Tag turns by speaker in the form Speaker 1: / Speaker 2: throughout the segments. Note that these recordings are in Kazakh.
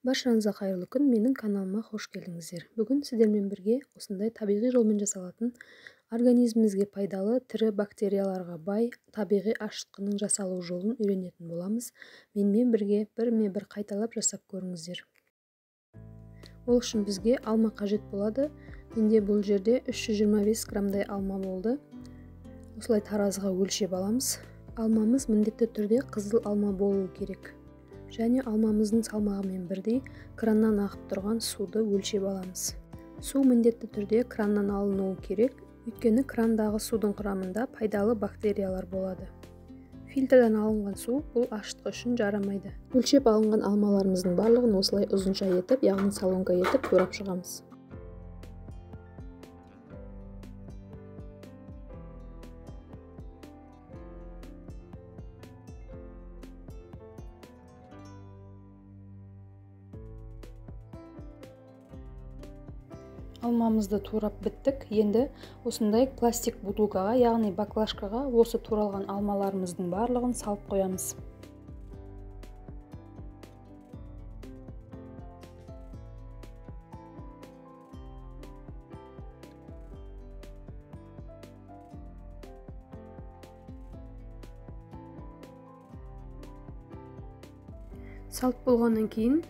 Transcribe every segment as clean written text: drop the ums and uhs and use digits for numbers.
Speaker 1: Баршаңызға қайырлы күн, менің каналыма қош келдіңіздер. Бүгін сіздермен бірге осындай табиғи жолмен жасалатын организмімізге пайдалы тірі бактерияларға бай табиғи ашытқының жасалу жолын үйренетін боламыз. Менімен бірге бірме-бір қайталап жасап көріңіздер. Ол үшін бізге алма қажет болады. Менде бұл жерде 325 грамдай алма болды. Осылай таразыға өлшеп аламыз. Алмамыз міндетті түрде қызыл алма болуы керек. Және алмамыздың салмағымен бірдей краннан ағып тұрған суды өлшеп аламыз. Су міндетті түрде краннан алынуы керек, өйткені крандағы судың құрамында пайдалы бактериялар болады. Фильтрден алынған су бұл ашытқы үшін жарамайды. Өлшеп алынған алмаларымыздың барлығын осылай ұзынша етіп, яғни солонка етіп турап шығамыз. Алмамызды турап біттік. Енді осындай пластик бутылкаға, яғни баклажкаға осы туралған алмаларымыздың барлығын салып қоямыз. Салып болғаннан кейін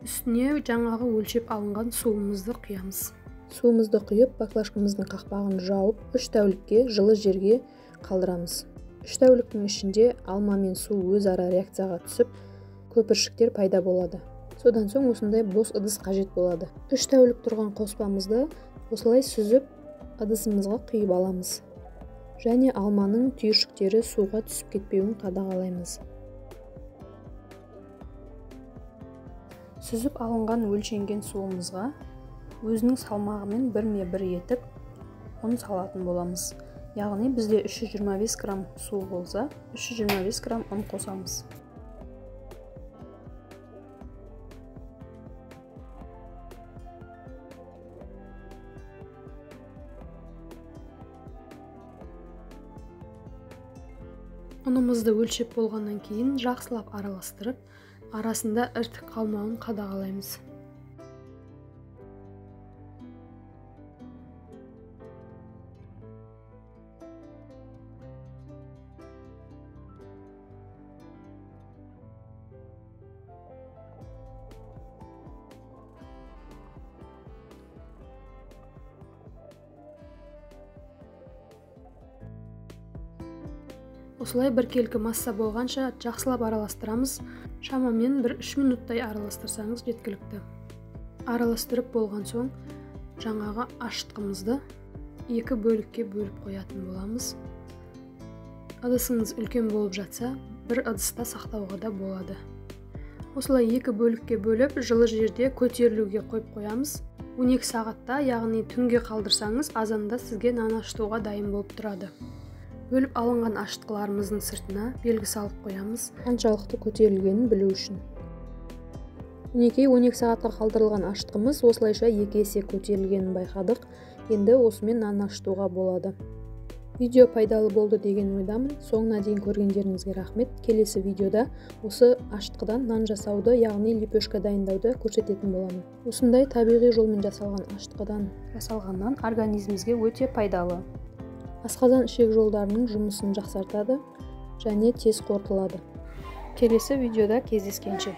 Speaker 1: үстіне жаңағы өлшеп алынған суымызды құямыз. Суымызды құйып, баклажкамыздың қақпағын жауып, 3 тәулікке жылы жерге қалдырамыз. 3 тәуліктің ішінде алма мен су өзара реакцияға түсіп, көпіршіктер пайда болады. Содан соң осындай бос ыдыс қажет болады. 3 тәулік тұрған қоспамызды осылай сүзіп, ыдысымызға құйып аламыз. Және алманың түйіршіктері суға түсіп кетпеуін қадағалаймыз. Сүзіп алынған өлшенген суымызға өзінің салмағымен бірме-бір етіп оны салатын боламыз. Яғни бізде 325 грамм су болса, 325 грамм ұн қосамыз. Ұнымызды өлшеп болғаннан кейін жақсылап араластырып, арасында іртік қалмауын қадағалаймыз. Осылай біркелкі масса болғанша жақсылап араластырамыз. Шамамен 1-3 минуттай араластырсаңыз жеткілікті. Араластырып болған соң жаңағы ашытқымызды 2 бөлікке бөліп қоятын боламыз. Ыдысыңыз үлкен болып жатса, бір ыдыста сақтауға да болады. Осылай 2 бөлікке бөліп, жылы жерде көтерілуге қойып қоямыз. 12 сағатта, яғни түнге қалдырсаңыз, азанда сізге нан ашытуға дайын болып тұрады. Бөліп алынған ашытқыларымыздың сыртына белгі салып қоямыз, қаншалықты көтерілгенін білу үшін. 12 сағатқа қалдырылған ашытқымыз осылайша 2 есе көтерілгенін байқадық. Енді осымен нан ашытуға болады. Видео пайдалы болды деген ойдамын. Соңына дейін көргендеріңізге рахмет. Келесі видеода осы ашытқыдан нан жасауды, яғни лепешка дайындауды көрсететін боламын. Осындай табиғи жолмен жасалған ашытқыдан жасалған нан организмімізге өте пайдалы. Асқазан ішек жолдарының жұмысын жақсартады және тез қорытылады. Келесі видеода кездескенше.